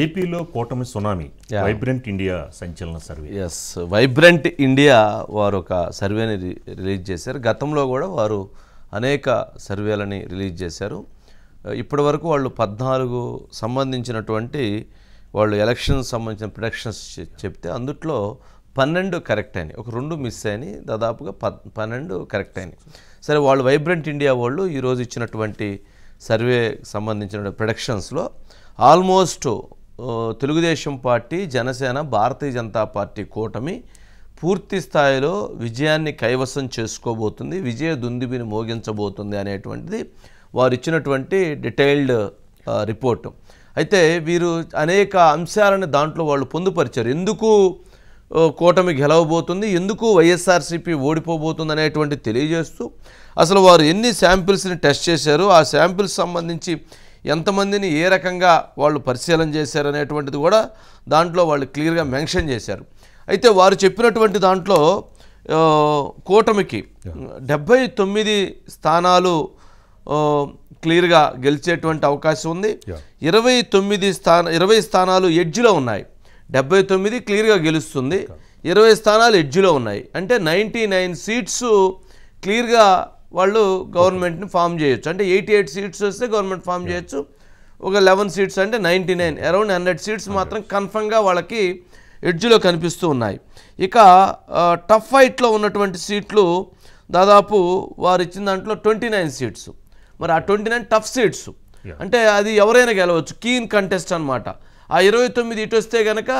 ఏపీలో కూటమి tsunami vibrant India సంచలన సర్వే. ఎస్, వైబ్రెంట్ ఇండియా వారు ఒక సర్వేని రిలీజ్ చేశారు. గతంలో కూడా వారు అనేక సర్వేలని రిలీజ్ చేశారు. ఇప్పటి వరకు వాళ్ళు 14 సంబంధించినటువంటి వాళ్ళు ఎలక్షన్ సంబంధించిన ప్రొడక్షన్స్ చెప్తే అందుట్లో 12 కరెక్ట్ అయినాయి, ఒక 2 మిస్ అయినాయి, దాదాపుగా 12 కరెక్ట్ అయినాయి. సరే, వాళ్ళు వైబ్రెంట్ ఇండియా వాళ్ళు ఈరోజు ఇచ్చినటువంటి సర్వే సంబంధించిన ప్రొడక్షన్స్లో almost Telugu Desam party, Janasena, Bharatiya Janata party కూటమి పూర్తి స్థాయిలో విజయాన్ని కైవసం చేసుకోబోతుంది, విజయ దుందుబిని మోగించబోతుంది అనేటువంటిది వారు ఇచ్చినటువంటి డీటెయిల్డ్ రిపోర్టు. అయితే వీరు అనేక అంశాలను దాంట్లో వాళ్ళు పొందుపరిచారు. ఎందుకు కూటమి గెలవబోతుంది, ఎందుకు వైఎస్ఆర్సీపీ ఓడిపోబోతుంది అనేటువంటి తెలియజేస్తూ అసలు వారు ఎన్ని శాంపిల్స్ని టెస్ట్ చేశారు, ఆ శాంపిల్స్ సంబంధించి ఎంతమందిని ఏ రకంగా వాళ్ళు పరిశీలన చేశారు అనేటువంటిది కూడా దాంట్లో వాళ్ళు క్లియర్గా మెన్షన్ చేశారు. అయితే వారు చెప్పినటువంటి దాంట్లో కూటమికి 79 స్థానాలు క్లియర్గా గెలిచేటువంటి అవకాశం ఉంది. 20 స్థానాలు ఎడ్జ్లో ఉన్నాయి. 79 క్లియర్గా గెలుస్తుంది, 20 స్థానాలు ఎడ్జ్లో ఉన్నాయి. అంటే 99 సీట్స్ క్లియర్గా వాళ్ళు గవర్నమెంట్ని ఫామ్ చేయొచ్చు. అంటే 88 సీట్స్ వస్తే గవర్నమెంట్ ఫామ్ చేయొచ్చు, ఒక 11 సీట్స్ అంటే 99, అరౌండ్ 100 సీట్స్ మాత్రం కన్ఫర్మ్గా వాళ్ళకి ఎడ్జ్లో కనిపిస్తూ ఉన్నాయి. ఇక టఫ్ ఫైట్లో ఉన్నటువంటి సీట్లు దాదాపు వారు ఇచ్చిన దాంట్లో 29 సీట్స్. మరి ఆ 29 టఫ్ సీట్స్ అంటే అది ఎవరైనా గెలవచ్చు, కీన్ కంటెస్ట్ అనమాట. ఆ 29 ఇటు వస్తే కనుక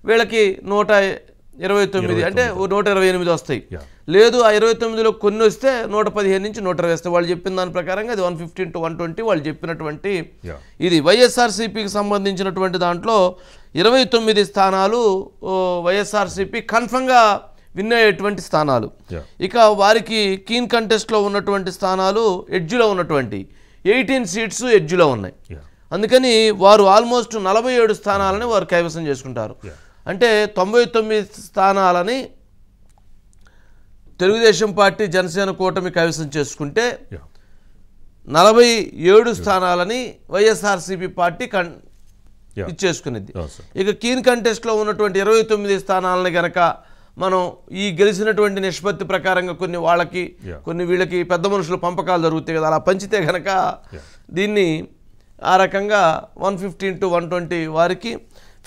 వీళ్ళకి 129 అంటే 128 వస్తాయి. లేదు, ఆ 29లో కొన్ని వస్తే 115 నుంచి 120 వస్తాయి. వాళ్ళు చెప్పిన దాని ప్రకారంగా అది 115 to 120 వాళ్ళు చెప్పినటువంటి ఇది. వైఎస్ఆర్సీపీకి సంబంధించినటువంటి దాంట్లో 29 స్థానాలు వైఎస్ఆర్సీపీ కన్ఫర్మ్గా విన్ అయ్యేటువంటి స్థానాలు. ఇక వారికి కీన్ కంటెస్ట్లో ఉన్నటువంటి స్థానాలు ఎడ్జ్లో ఉన్నటువంటి 18 సీట్స్ ఎడ్జ్లో ఉన్నాయి. అందుకని వారు ఆల్మోస్ట్ 47 స్థానాలని వారు కైవసం చేసుకుంటారు. అంటే 99 స్థానాలని తెలుగుదేశం పార్టీ, జనసేన కూటమి కైవసం చేసుకుంటే 47 స్థానాలని వైఎస్ఆర్సీపీ పార్టీ ఇచ్చేసుకునేది. ఇక కీన్ కంటెస్ట్లో ఉన్నటువంటి 29 స్థానాలని కనుక మనం ఈ గెలిచినటువంటి నిష్పత్తి ప్రకారంగా కొన్ని వాళ్ళకి కొన్ని వీళ్ళకి పెద్ద మనుషులు పంపకాలు జరుగుతాయి కదా, అలా పంచితే కనుక దీన్ని ఆ రకంగా 115 to 120 వారికి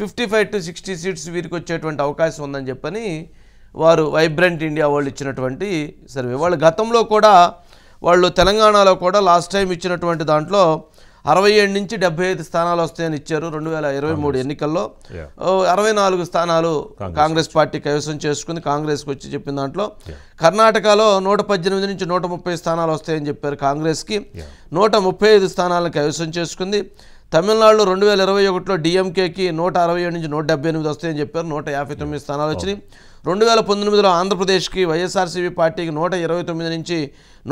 55 to 60 సీట్స్ వీరికి వచ్చేటువంటి అవకాశం ఉందని చెప్పని వారు వైబ్రెంట్ ఇండియా వాళ్ళు ఇచ్చినటువంటి సర్వే. వాళ్ళు గతంలో కూడా వాళ్ళు తెలంగాణలో కూడా లాస్ట్ టైం ఇచ్చినటువంటి దాంట్లో 67 నుంచి 75 స్థానాలు వస్తాయని ఇచ్చారు. 2023 ఎన్నికల్లో 64 స్థానాలు కాంగ్రెస్ పార్టీ కైవసం చేసుకుంది. కాంగ్రెస్కి వచ్చి చెప్పిన దాంట్లో కర్ణాటకలో 118 నుంచి 130 స్థానాలు వస్తాయని చెప్పారు కాంగ్రెస్కి, 135 స్థానాలను కైవసం చేసుకుంది. తమిళనాడులో 2021లో డిఎంకేకి 167 నుంచి 178 వస్తాయని చెప్పారు, 159 స్థానాలు వచ్చినాయి. 2019లో ఆంధ్రప్రదేశ్కి వైఎస్ఆర్సీపీ పార్టీకి 129 నుంచి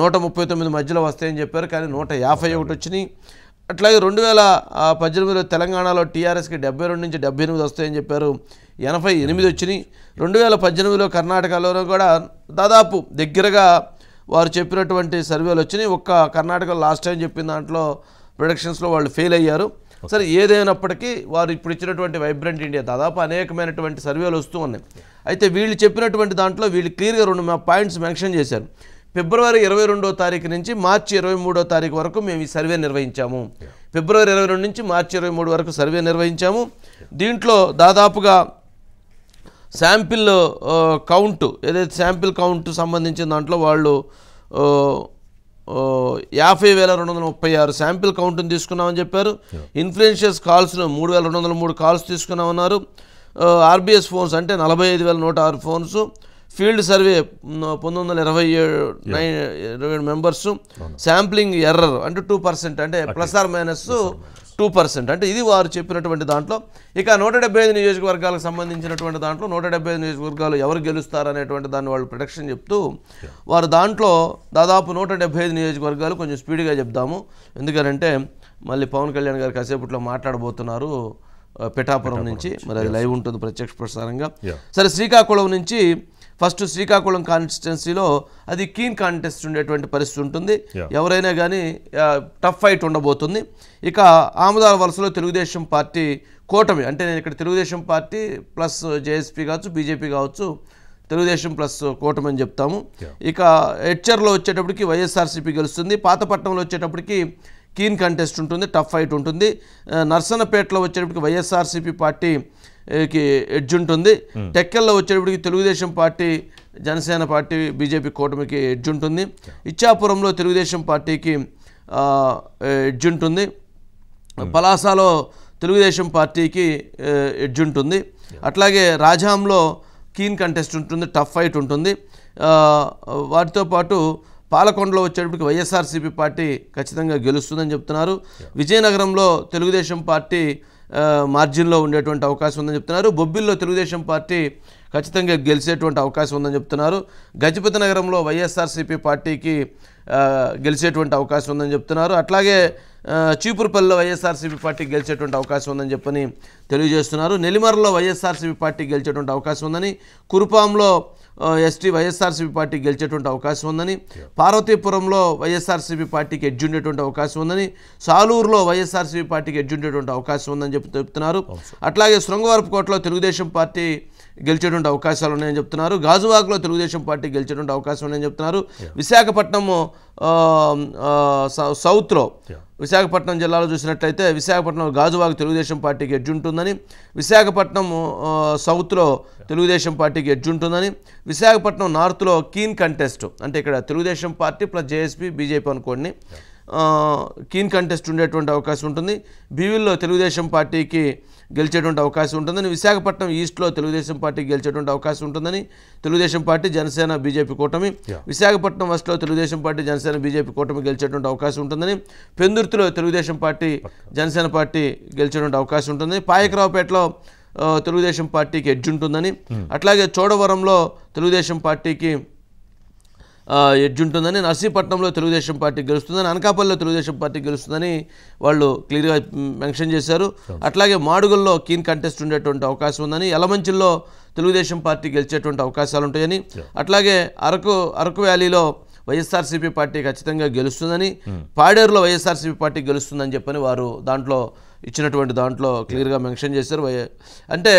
139 మధ్యలో వస్తాయని చెప్పారు, కానీ 151 వచ్చినాయి. అట్లాగే 2018లో తెలంగాణలో టీఆర్ఎస్కి 72 నుంచి 78 వస్తాయని చెప్పారు, 88 వచ్చినాయి. 2018లో కర్ణాటకలో కూడా దాదాపు దగ్గరగా వారు చెప్పినటువంటి సర్వేలు వచ్చినాయి. ఒక్క కర్ణాటకలో లాస్ట్ టైం చెప్పిన దాంట్లో ప్రొడక్షన్స్లో వాళ్ళు ఫెయిల్ అయ్యారు. సరే, ఏదైనప్పటికీ వారు ఇప్పుడు ఇచ్చినటువంటి వైబ్రెంట్ ఇండియా దాదాపు అనేకమైనటువంటి సర్వేలు వస్తూ ఉన్నాయి. అయితే వీళ్ళు చెప్పినటువంటి దాంట్లో వీళ్ళు క్లియర్గా 2 పాయింట్స్ మెన్షన్ చేశారు. ఫిబ్రవరి 22వ తారీఖు నుంచి మార్చి 23వ తారీఖు వరకు మేము ఈ సర్వే నిర్వహించాము. ఫిబ్రవరి 22 నుంచి మార్చి 23 వరకు సర్వే నిర్వహించాము. దీంట్లో దాదాపుగా శాంపిల్ కౌంట్ ఏదైతే శాంపిల్ కౌంట్ సంబంధించిన దాంట్లో వాళ్ళు 50,236 శాంపిల్ కౌంట్ని తీసుకున్నామని చెప్పారు. ఇన్ఫ్లుయెన్షియస్ కాల్స్ను 3,203 కాల్స్ తీసుకున్నామన్నారు. ఆర్బీఎస్ ఫోన్స్ అంటే 45,106 phones. Field survey 1927 members. Sampling error అంటే 2%, అంటే +-2%. అంటే ఇది వారు చెప్పినటువంటి దాంట్లో. ఇక 175 నియోజకవర్గాలకు సంబంధించినటువంటి దాంట్లో 175 నియోజకవర్గాలు ఎవరు గెలుస్తారు అనేటువంటి దాన్ని వాళ్ళు ప్రొడక్షన్ చెప్తూ వారు దాంట్లో దాదాపు 175 నియోజకవర్గాలు కొంచెం స్పీడ్గా చెప్దాము, ఎందుకంటే మళ్ళీ పవన్ కళ్యాణ్ గారు కాసేపట్లో మాట్లాడబోతున్నారు పిఠాపురం నుంచి, మరి అది లైవ్ ఉంటుంది ప్రత్యక్ష ప్రసారంగా. సరే, శ్రీకాకుళం నుంచి ఫస్ట్ శ్రీకాకుళం కాన్స్టిట్యున్సీలో అది కీన్ కాంటెస్ట్ ఉండేటువంటి పరిస్థితి ఉంటుంది. ఎవరైనా కానీ టఫ్ ఫైట్ ఉండబోతుంది. ఇక ఆమదాల వలసలో తెలుగుదేశం పార్టీ కూటమి, అంటే నేను ఇక్కడ తెలుగుదేశం పార్టీ ప్లస్ జేఎస్పీ కావచ్చు, బీజేపీ కావచ్చు, తెలుగుదేశం ప్లస్ కూటమి అని చెప్తాము. ఇక హెచ్చర్లో వచ్చేటప్పటికి వైఎస్ఆర్సీపీ గెలుస్తుంది. పాతపట్నంలో వచ్చేటప్పటికి కీన్ కంటెస్ట్ ఉంటుంది, టఫ్ ఫైట్ ఉంటుంది. నర్సన్నపేటలో వచ్చేటప్పటికి వైఎస్ఆర్సీపీ పార్టీకి ఎడ్జ్ ఉంటుంది. టెక్కల్లో వచ్చేటప్పటికి Telugu Desam party, Janasena party, BJP కూటమికి ఎడ్జ్ ఉంటుంది. ఇచ్చాపురంలో తెలుగుదేశం పార్టీకి ఎడ్జ్ ఉంటుంది. పలాసలో తెలుగుదేశం పార్టీకి ఎడ్జ్ ఉంటుంది. అట్లాగే రాజాంలో కీన్ కంటెస్ట్ ఉంటుంది, టఫ్ ఫైట్ ఉంటుంది. వాటితో పాటు పాలకొండలో వచ్చేటప్పటికి వైఎస్ఆర్సీపీ పార్టీ ఖచ్చితంగా గెలుస్తుందని చెప్తున్నారు. విజయనగరంలో తెలుగుదేశం పార్టీ మార్జిన్లో ఉండేటువంటి అవకాశం ఉందని చెప్తున్నారు. బొబ్బిల్లో తెలుగుదేశం పార్టీ ఖచ్చితంగా గెలిచేటువంటి అవకాశం ఉందని చెప్తున్నారు. గజపతి నగరంలో వైఎస్ఆర్సీపీ పార్టీకి గెలిచేటువంటి అవకాశం ఉందని చెప్తున్నారు. అట్లాగే చీపురుపల్లిలో వైఎస్ఆర్సీపీ పార్టీ గెలిచేటువంటి అవకాశం ఉందని చెప్పని తెలియజేస్తున్నారు. నెల్లిమర్లలో వైఎస్ఆర్సీపీ పార్టీ గెలిచేటువంటి అవకాశం ఉందని, కురుపాంలో ఎస్టీ వైఎస్ఆర్సీపీ పార్టీ గెలిచేటువంటి అవకాశం ఉందని, పార్వతీపురంలో వైఎస్ఆర్సీపీ పార్టీకి ఎడ్జ్ ఉండేటువంటి అవకాశం ఉందని, సాలూరులో వైఎస్ఆర్సీపీ పార్టీకి ఎడ్జ్ ఉండేటువంటి అవకాశం ఉందని చెప్తున్నారు. అట్లాగే శృంగవరపుకోటలో తెలుగుదేశం పార్టీ గెలిచేటువంటి అవకాశాలు ఉన్నాయని చెప్తున్నారు. గాజువాకలో తెలుగుదేశం పార్టీ గెలిచేటువంటి అవకాశం ఉన్నాయని చెప్తున్నారు. విశాఖపట్నం సౌత్లో, విశాఖపట్నం జిల్లాలో చూసినట్లయితే విశాఖపట్నం గాజువాక తెలుగుదేశం పార్టీకి ఎడ్జ్ ఉంటుందని, విశాఖపట్నం సౌత్లో తెలుగుదేశం పార్టీకి ఎడ్జ్ ఉంటుందని, విశాఖపట్నం నార్త్లో కీన్ కంటెస్ట్, అంటే ఇక్కడ Telugu Desam party plus JSP BJP అనుకోండి, కీన్ కంటెస్ట్ ఉండేటువంటి అవకాశం ఉంటుంది. బీవిల్లో తెలుగుదేశం పార్టీకి గెలిచేటువంటి అవకాశం ఉంటుందని, విశాఖపట్నం ఈస్ట్లో తెలుగుదేశం పార్టీకి గెలిచేటువంటి అవకాశం ఉంటుందని, తెలుగుదేశం పార్టీ, జనసేన, బీజేపీ కూటమి, విశాఖపట్నం వెస్ట్లో తెలుగుదేశం పార్టీ, జనసేన, బీజేపీ కూటమి గెలిచేటువంటి అవకాశం ఉంటుందని, పెందుర్తిలో తెలుగుదేశం పార్టీ, జనసేన పార్టీ గెలిచేటువంటి అవకాశం ఉంటుందని, పాయకరావుపేటలో తెలుగుదేశం పార్టీకి ఎడ్జ్ ఉంటుందని, అట్లాగే చోడవరంలో తెలుగుదేశం పార్టీకి ఎడ్జ్ ఉంటుందని, నర్సీపట్నంలో తెలుగుదేశం పార్టీ గెలుస్తుందని, అనకాపల్లిలో తెలుగుదేశం పార్టీ గెలుస్తుందని వాళ్ళు క్లియర్గా మెన్షన్ చేశారు. అట్లాగే మాడుగుల్లో కీన్ కంటెస్ట్ ఉండేటువంటి అవకాశం ఉందని, యలమంచిల్లో తెలుగుదేశం పార్టీ గెలిచేటువంటి అవకాశాలు ఉంటాయని, అట్లాగే అరకు వ్యాలీలో వైఎస్ఆర్సీపీ పార్టీ ఖచ్చితంగా గెలుస్తుందని, పాడేరులో వైఎస్ఆర్సీపీ పార్టీ గెలుస్తుందని చెప్పని వారు ఇచ్చినటువంటి దాంట్లో క్లియర్గా మెన్షన్ చేశారు. అంటే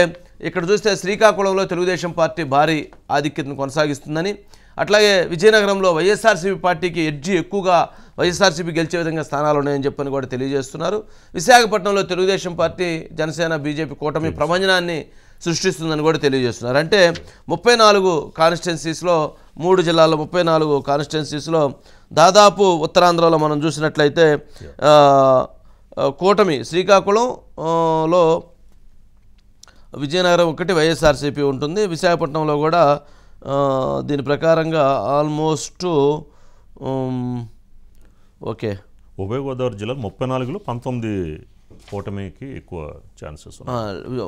ఇక్కడ చూస్తే శ్రీకాకుళంలో తెలుగుదేశం పార్టీ భారీ ఆధిక్యతను కొనసాగిస్తుందని, అట్లాగే విజయనగరంలో వైఎస్ఆర్సీపీ పార్టీకి ఎడ్జి ఎక్కువగా వైఎస్ఆర్సీపీ గెలిచే విధంగా స్థానాలు ఉన్నాయని చెప్పని కూడా తెలియజేస్తున్నారు. విశాఖపట్నంలో తెలుగుదేశం పార్టీ, జనసేన, బీజేపీ కూటమి ప్రభంజనాన్ని సృష్టిస్తుందని కూడా తెలియజేస్తున్నారు. అంటే 34 కాన్స్టిట్యున్సీస్లో, 3 జిల్లాల్లో 34 కాన్స్టిట్యున్సీస్లో దాదాపు ఉత్తరాంధ్రలో మనం చూసినట్లయితే కూటమి శ్రీకాకుళంలో విజయనగరం ఒకటి వైఎస్ఆర్సీపీ ఉంటుంది. విశాఖపట్నంలో కూడా దీని ప్రకారంగా ఆల్మోస్ట్ ఓకే, ఉభయ గోదావరి జిల్లాలో 34లో 19 కూటమికి ఎక్కువ ఛాన్సెస్ ఉన్నాయి.